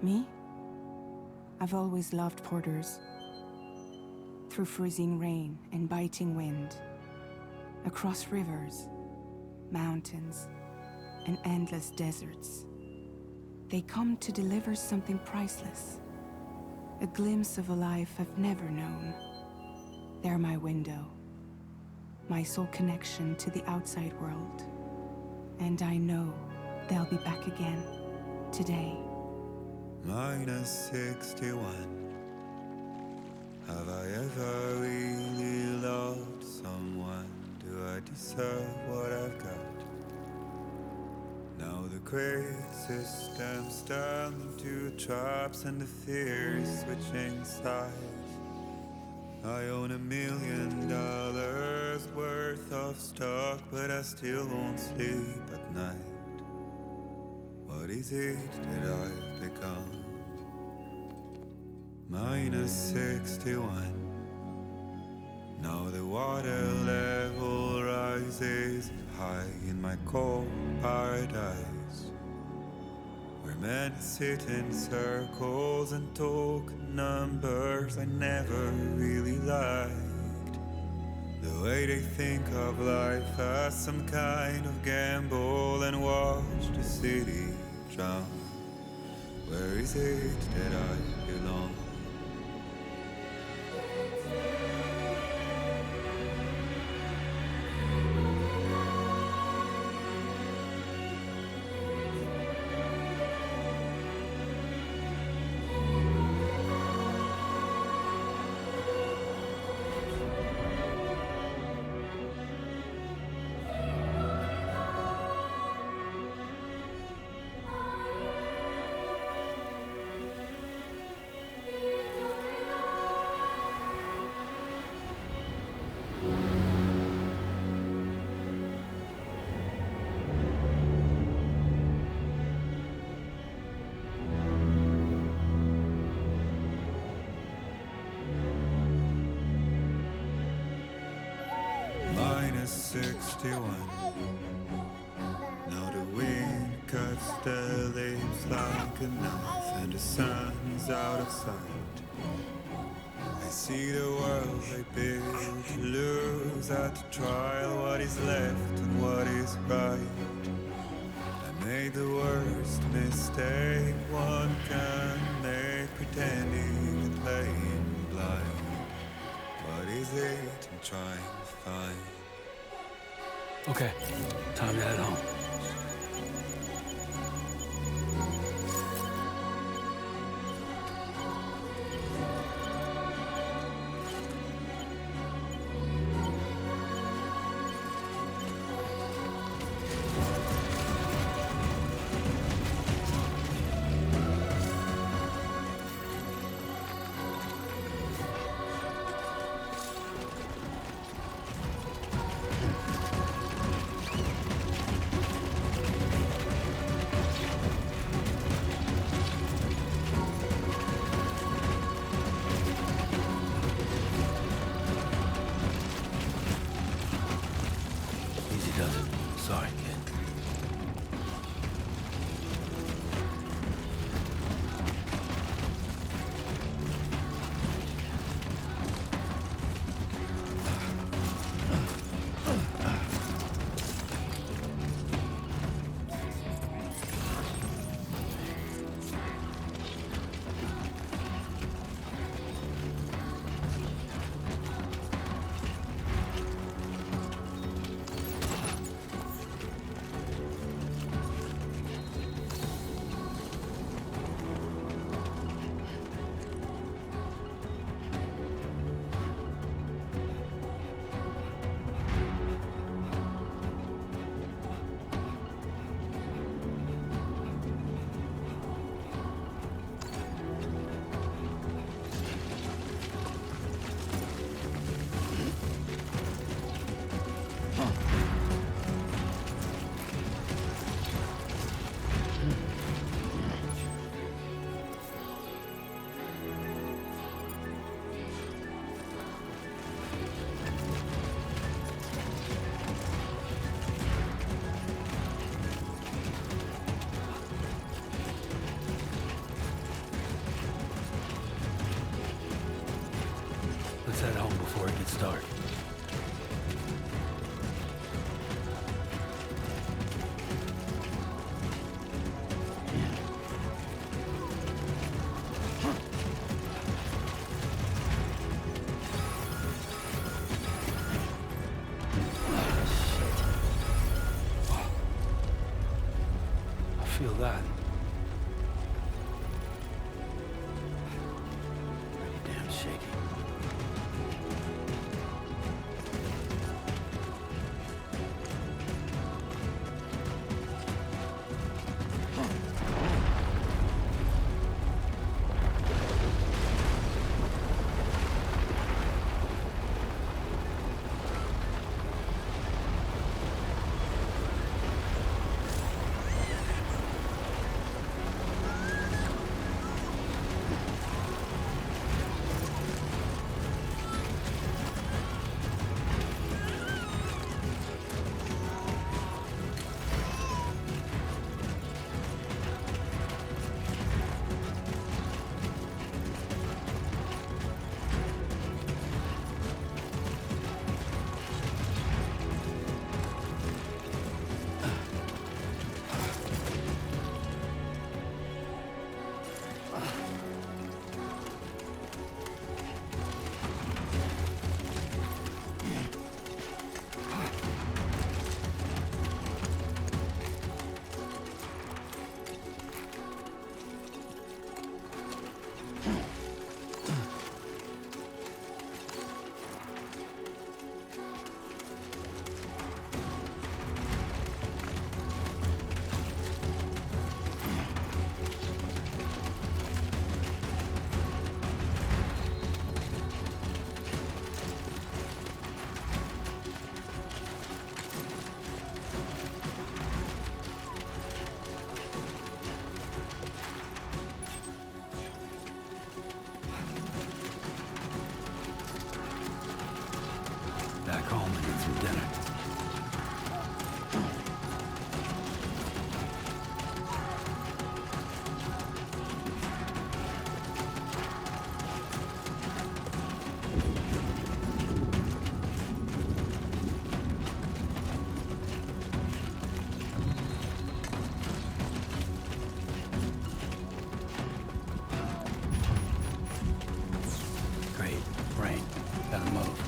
Me? I've always loved porters. Through freezing rain and biting wind, across rivers, mountains, and endless deserts, they come to deliver something priceless, a glimpse of a life I've never known. They're my window, my sole connection to the outside world. And I know they'll be back again, today. Minus 61. Have I ever really loved someone? Do I deserve what I've got? Now the great systems turn into traps and the fears switching sides. I own $1 million worth of stock, but I still won't sleep at night. What is it that I've become? Minus 61. Now the water level rises high in my cold paradise, where men sit in circles and talk numbers I never really liked. The way they think of life as some kind of gamble and watch the city drown. Where is it that I belong? Minus 61. Now the wind cuts the leaves like a knife, and the sun's out of sight. I see the world they build to lose at the trial, what is left and what is right. I made the worst mistake one can make, pretending and playing blind. What is it I'm trying to find? Okay, time to head home. Easy does it. Sorry, kid. before it gets dark. I feel that. Pretty damn shaky. Back home and get some dinner. Great. Rain. Gotta move.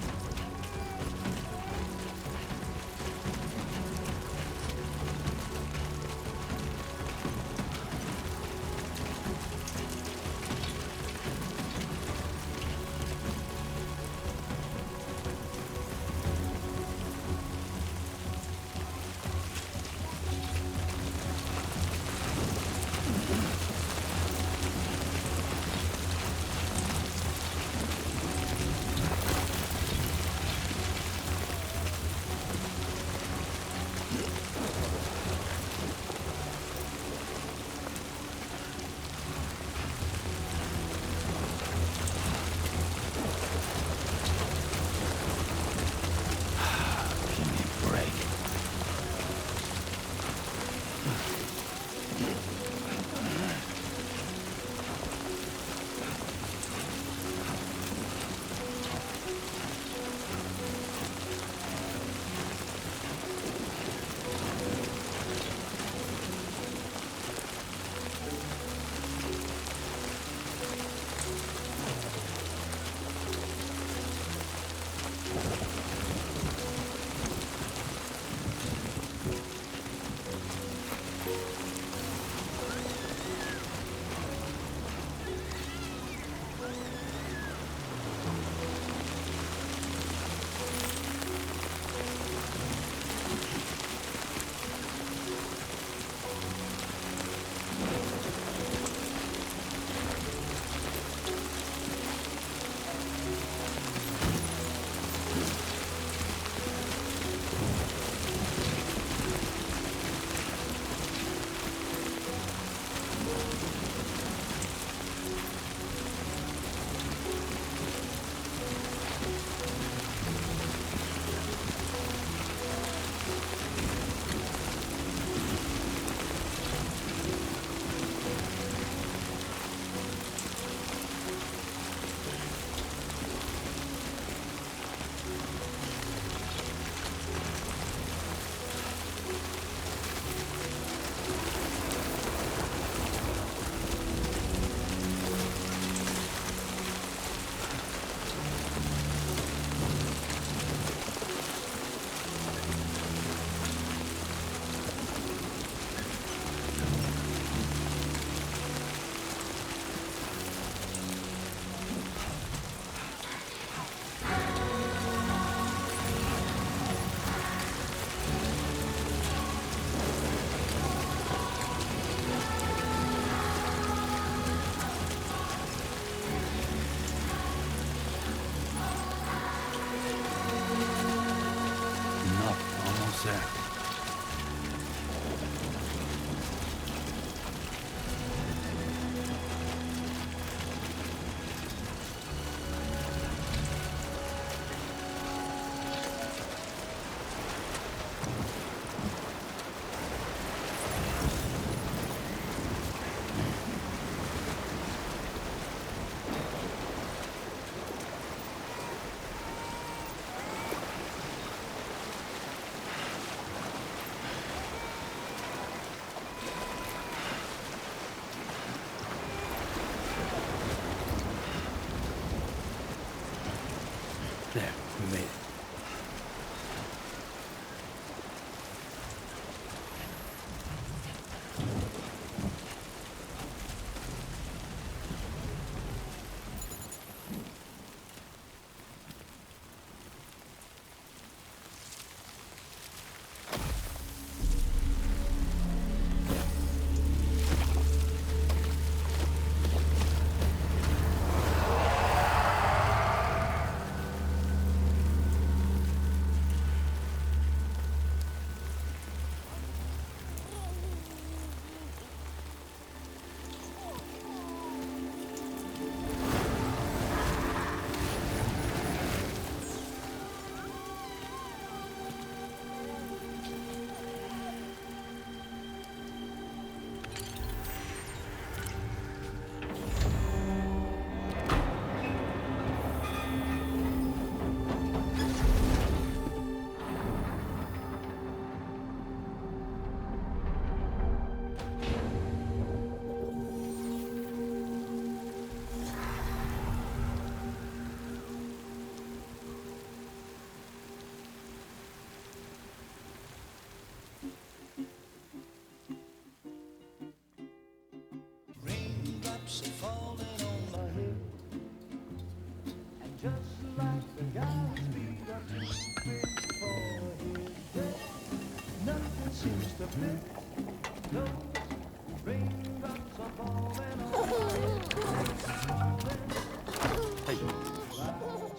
Hey.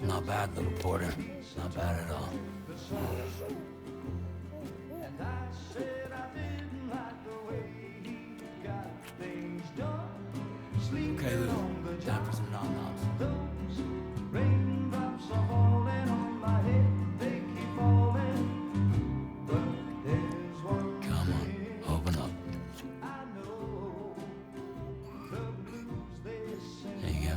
Not bad, little porter. Not bad at all. Okay, Lou. Time for some nom-noms. Come on, open up. There you go.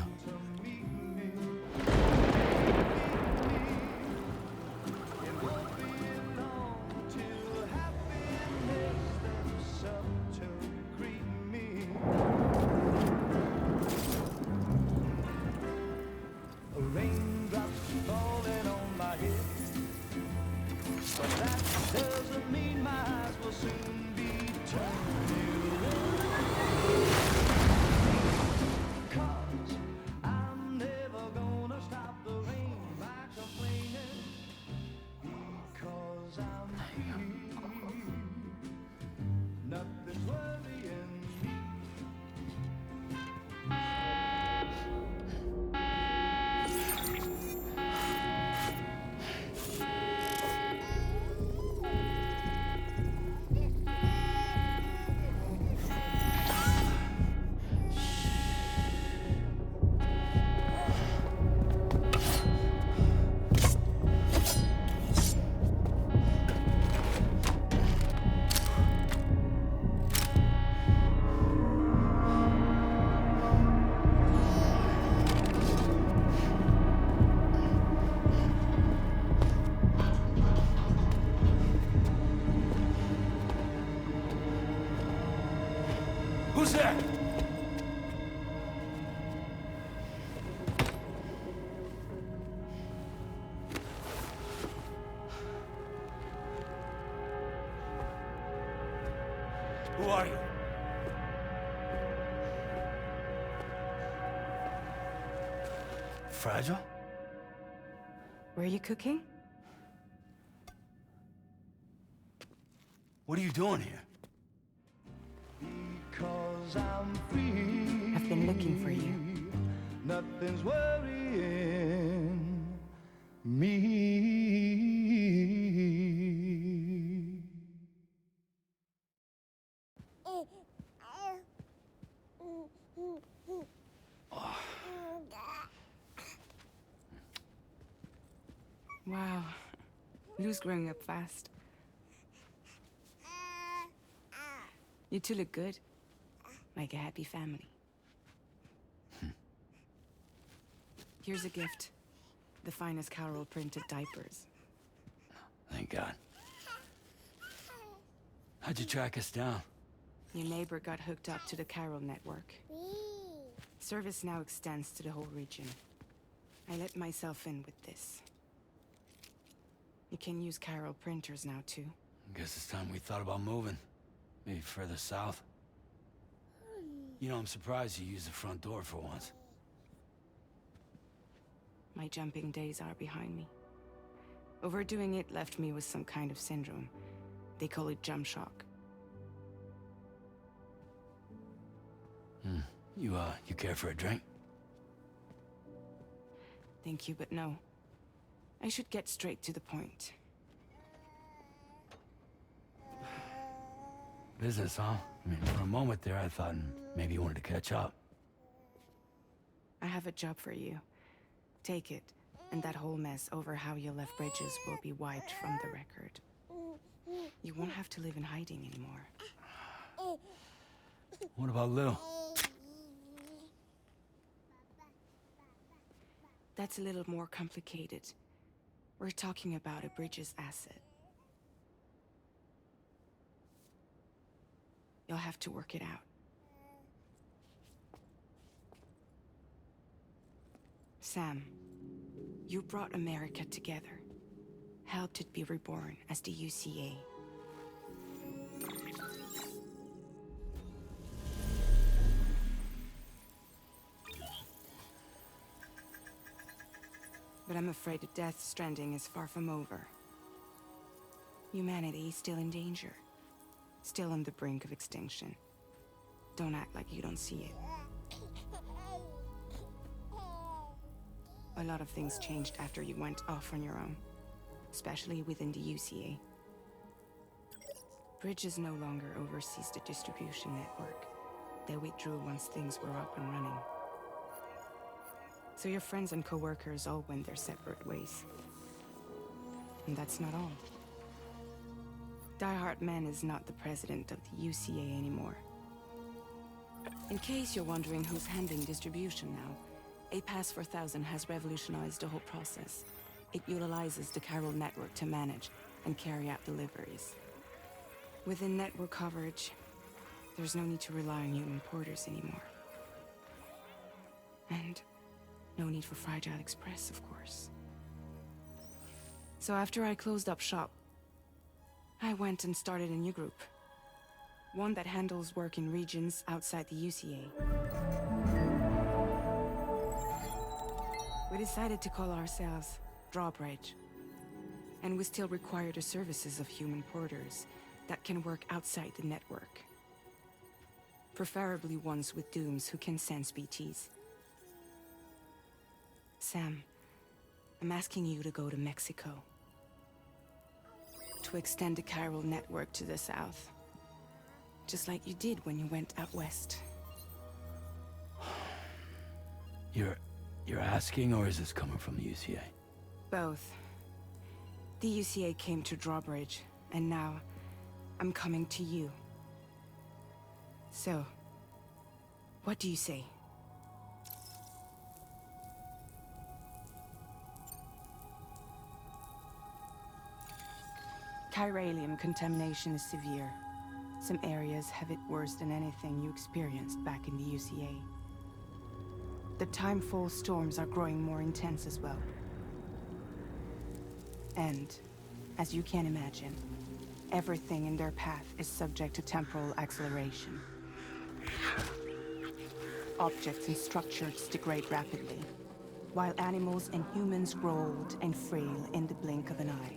Who's there? Who are you? Fragile? Were you cooking? What are you doing here? I've been looking for you. Nothing's worrying me. Wow. Lou's growing up fast. You two look good. Like a happy family. Here's a gift. The finest Carol printed diapers. Thank God. How'd you track us down? Your neighbor got hooked up to the Carol network. Service now extends to the whole region. I let myself in with this. You can use Carol printers now too. Guess it's time we thought about moving. Maybe further south. You know, I'm surprised you used the front door for once. My jumping days are behind me. Overdoing it left me with some kind of syndrome. They call it jump shock. You care for a drink? Thank you, but no. I should get straight to the point. Business, huh? I mean, for a moment there, I thought maybe you wanted to catch up. I have a job for you. Take it, and that whole mess over how you left bridges will be wiped from the record. You won't have to live in hiding anymore. What about Lou? That's a little more complicated. We're talking about a Bridges asset. You'll have to work it out. Sam, you brought America together. Helped it be reborn as the UCA. But I'm afraid the Death Stranding is far from over. Humanity is still in danger. still on the brink of extinction. Don't act like you don't see it. A lot of things changed after you went off on your own, especially within the UCA. Bridges no longer oversees the distribution network. They withdrew once things were up and running. So your friends and co-workers all went their separate ways. And that's not all. Die Hartman is not the president of the UCA anymore. In case you're wondering who's handling distribution now, A Pass 4000 has revolutionized the whole process. It utilizes the chiral network to manage and carry out deliveries. Within network coverage, there's no need to rely on human porters anymore. And no need for Fragile Express, of course. So after I closed up shop, I went and started a new group. One that handles work in regions outside the UCA. We decided to call ourselves Drawbridge. And we still require the services of human porters that can work outside the network. Preferably ones with dooms who can sense BTs. Sam, I'm asking you to go to Mexico. To extend the chiral network to the south. Just like you did when you went out west. You're asking, or is this coming from the UCA? Both. The UCA came to Drawbridge, and now I'm coming to you. So, what do you say? Chiralium contamination is severe. Some areas have it worse than anything you experienced back in the UCA. The timefall storms are growing more intense as well. And, as you can imagine, everything in their path is subject to temporal acceleration. Objects and structures degrade rapidly, while animals and humans grow old and frail in the blink of an eye.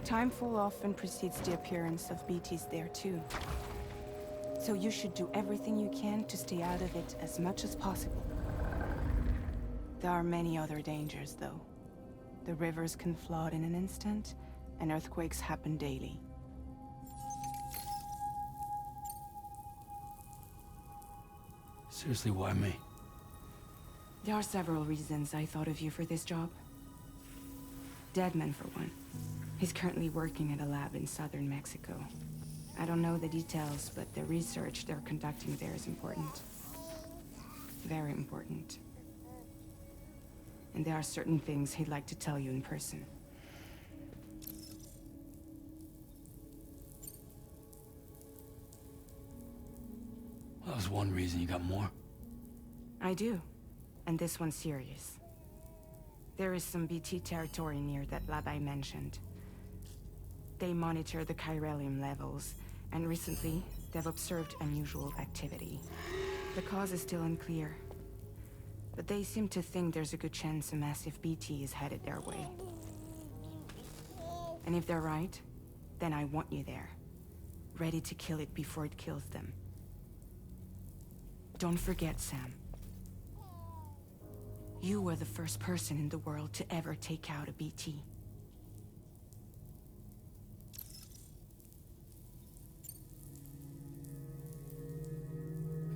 Timefall often precedes the appearance of BTs there too. So you should do everything you can to stay out of it as much as possible. There are many other dangers, though. The rivers can flood in an instant, and earthquakes happen daily. Seriously, why me? There are several reasons I thought of you for this job. Deadman, for one. He's currently working at a lab in southern Mexico. I don't know the details, but the research they're conducting there is important. Very important. And there are certain things he'd like to tell you in person. Well, that was one reason. You got more? I do. And this one's serious. There is some BT territory near that lab I mentioned. They monitor the chiralium levels, and recently, they've observed unusual activity. The cause is still unclear, but they seem to think there's a good chance a massive BT is headed their way. And if they're right, then I want you there, ready to kill it before it kills them. Don't forget, Sam. You were the first person in the world to ever take out a BT.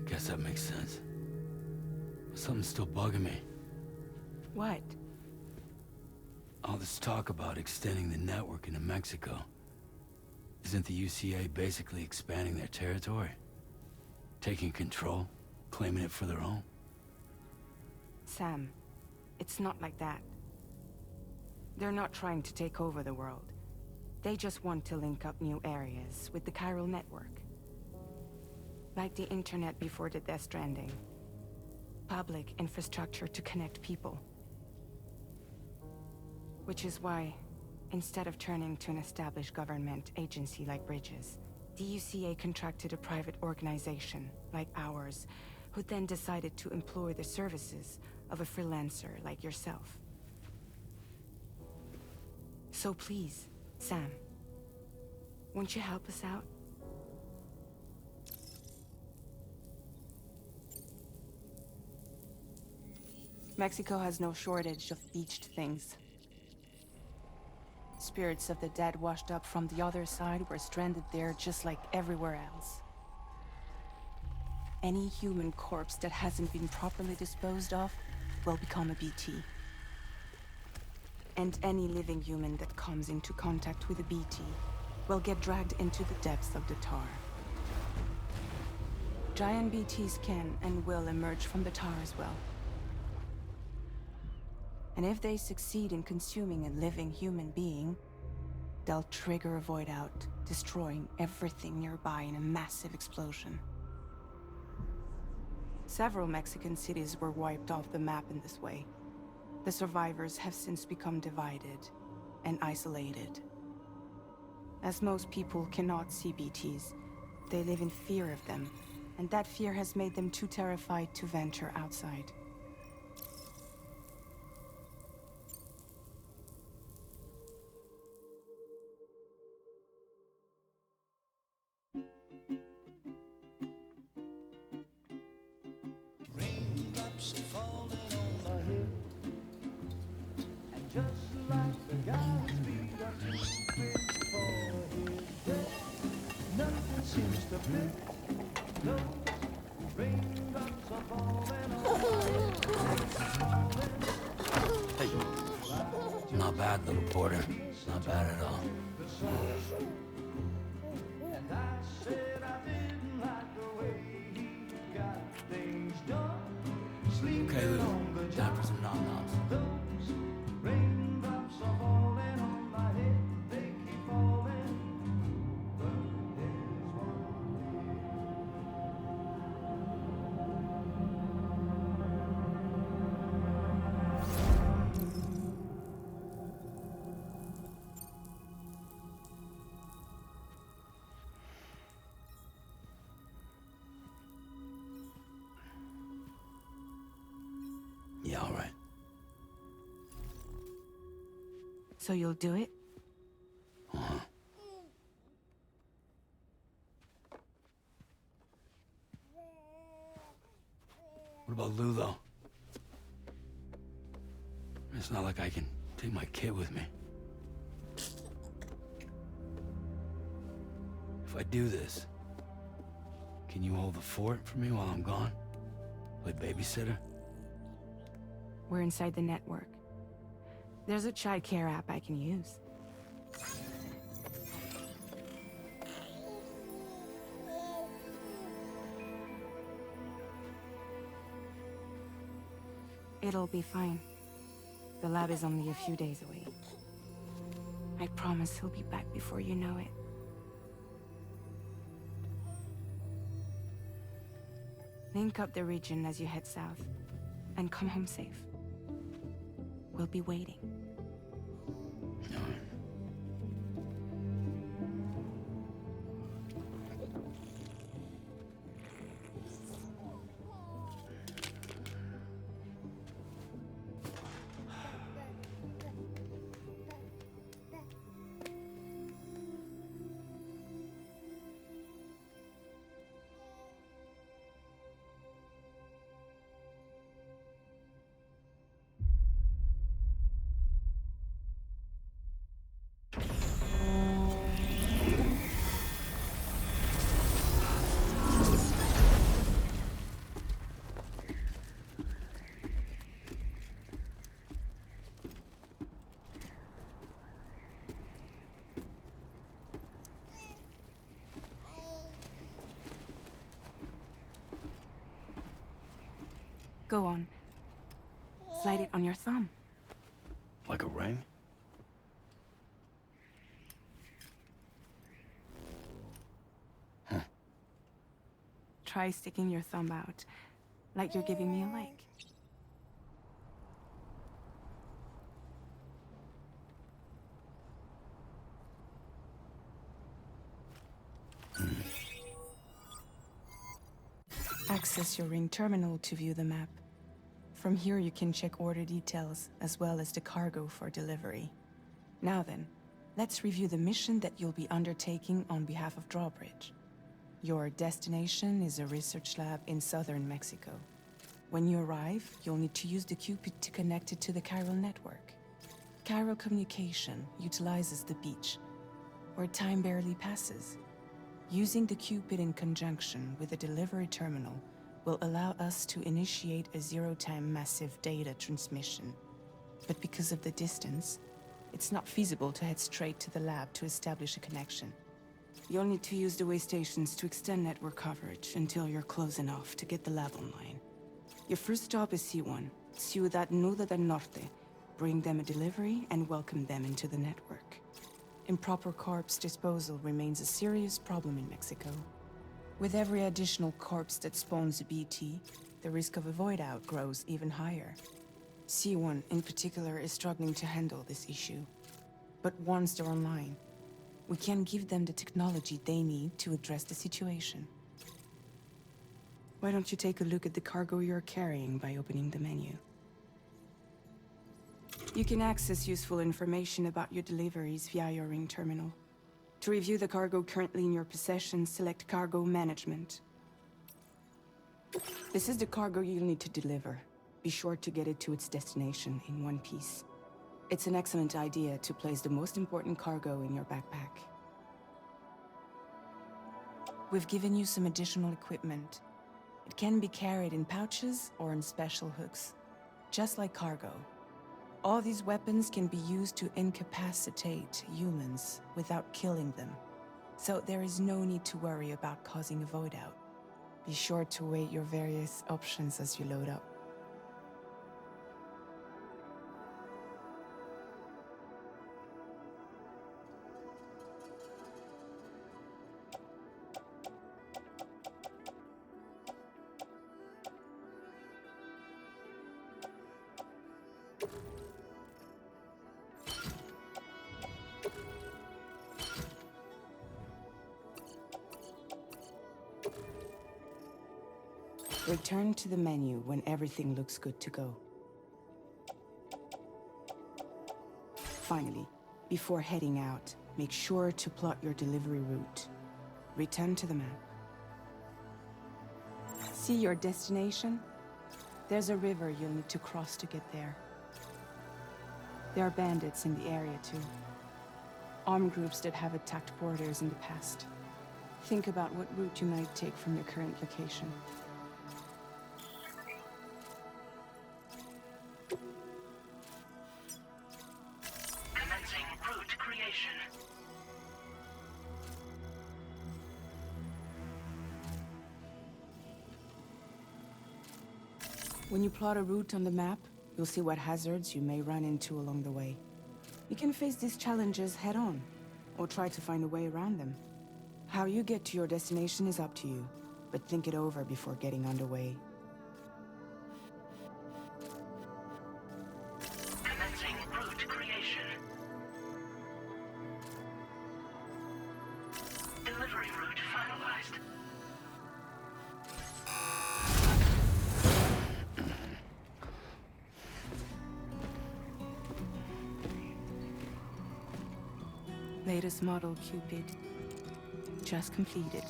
Guess that makes sense. But something's still bugging me. What? All this talk about extending the network into Mexico. Isn't the UCA basically expanding their territory? Taking control? Claiming it for their own? Sam, it's not like that. They're not trying to take over the world. They just want to link up new areas with the chiral network. Like the internet before the Death Stranding. Public infrastructure to connect people. Which is why, instead of turning to an established government agency like Bridges, the UCA contracted a private organization, like ours, who then decided to employ the services of a freelancer like yourself. So please, Sam, Won't you help us out? Mexico has no shortage of beached things. Spirits of the dead washed up from the other side were stranded there just like everywhere else. Any human corpse that hasn't been properly disposed of will become a BT. And any living human that comes into contact with a BT will get dragged into the depths of the tar. Giant BTs can and will emerge from the tar as well. And if they succeed in consuming a living human being, they'll trigger a void out, destroying everything nearby in a massive explosion. Several Mexican cities were wiped off the map in this way. The survivors have since become divided and isolated. As most people cannot see BTs, they live in fear of them, and that fear has made them too terrified to venture outside. Raindrops are falling on my head, and just like the guy's feet are too big for his head, nothing seems to fit. Those raindrops are falling on my head. Hey, not bad, little porter. Not bad at all. And I said I didn't like the way he got things done. Sleeping Okay, Lou. on the Time job. for some nom-noms. Those raindrops are falling on my head. They keep falling. But there's Yeah, all right. So you'll do it? Uh-huh. What about Lou, though? It's not like I can take my kid with me. If I do this, can you hold the fort for me while I'm gone? Play babysitter? We're inside the network. There's a child care app I can use. It'll be fine. The lab is only a few days away. I promise he'll be back before you know it. Link up the region as you head south, and come home safe. We'll be waiting. All right. Go on. Slide it on your thumb. Like a ring? Try sticking your thumb out, like you're giving me a like. Access your ring terminal to view the map. From here you can check order details as well as the cargo for delivery. Now then, Let's review the mission that you'll be undertaking on behalf of Drawbridge. Your destination is a research lab in southern Mexico. When you arrive, you'll need to use the Cupid to connect it to the chiral network. Chiral communication utilizes the beach, where time barely passes. Using the Cupid in conjunction with the delivery terminal will allow us to initiate a zero-time massive data transmission. But because of the distance, it's not feasible to head straight to the lab to establish a connection. You'll need to use the way stations to extend network coverage until you're close enough to get the lab online. Your first stop is C1, Ciudad Nuda del Norte. Bring them a delivery and welcome them into the network. Improper corpse disposal remains a serious problem in Mexico. With every additional corpse that spawns a BT, the risk of a void out grows even higher. C1 in particular is struggling to handle this issue. But once they're online, we can give them the technology they need to address the situation. Why don't you take a look at the cargo you're carrying by opening the menu? You can access useful information about your deliveries via your ring terminal. To review the cargo currently in your possession, select Cargo Management. This is the cargo you'll need to deliver. Be sure to get it to its destination in one piece. It's an excellent idea to place the most important cargo in your backpack. We've given you some additional equipment. It can be carried in pouches or in special hooks, just like cargo. All these weapons can be used to incapacitate humans without killing them, so there is no need to worry about causing a void out. Be sure to weigh your various options as you load up. Return to the menu when everything looks good to go. Finally, before heading out, make sure to plot your delivery route. Return to the map. See your destination? There's a river you'll need to cross to get there. There are bandits in the area too. Armed groups that have attacked borders in the past. Think about what route you might take from your current location. Commencing route creation. When you plot a route on the map, you'll see what hazards you may run into along the way. You can face these challenges head-on, or try to find a way around them. How you get to your destination is up to you, but think it over before getting underway. Commencing route creation. Delivery route finalized. Latest model Cupid. Just completed.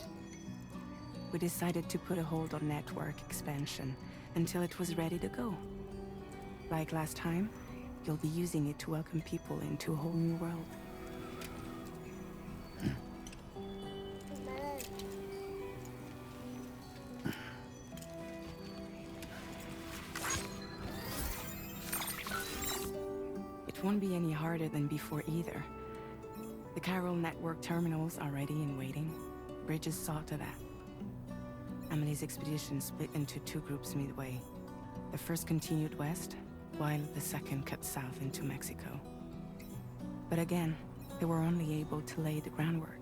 We decided to put a hold on network expansion until it was ready to go. Like last time, you'll be using it to welcome people into a whole new world. It won't be any harder than before either. The chiral network terminals are ready and waiting. Bridges saw to that. Amelie's expedition split into two groups midway. The first continued west, while the second cut south into Mexico. But again, they were only able to lay the groundwork.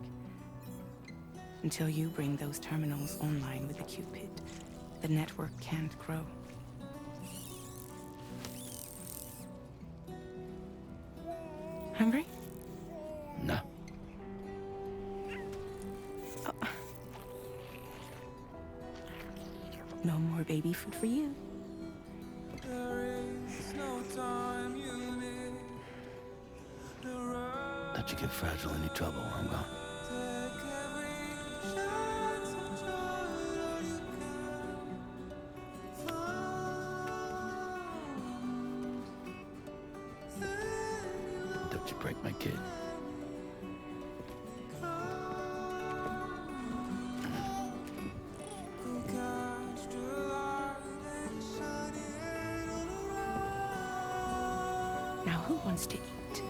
Until you bring those terminals online with the Cupid, the network can't grow. Hungry? No. No more baby food for you. There is no time you need to run. Let you get fragile any trouble while I'm gone. Don't you break my kid. Now who wants to eat?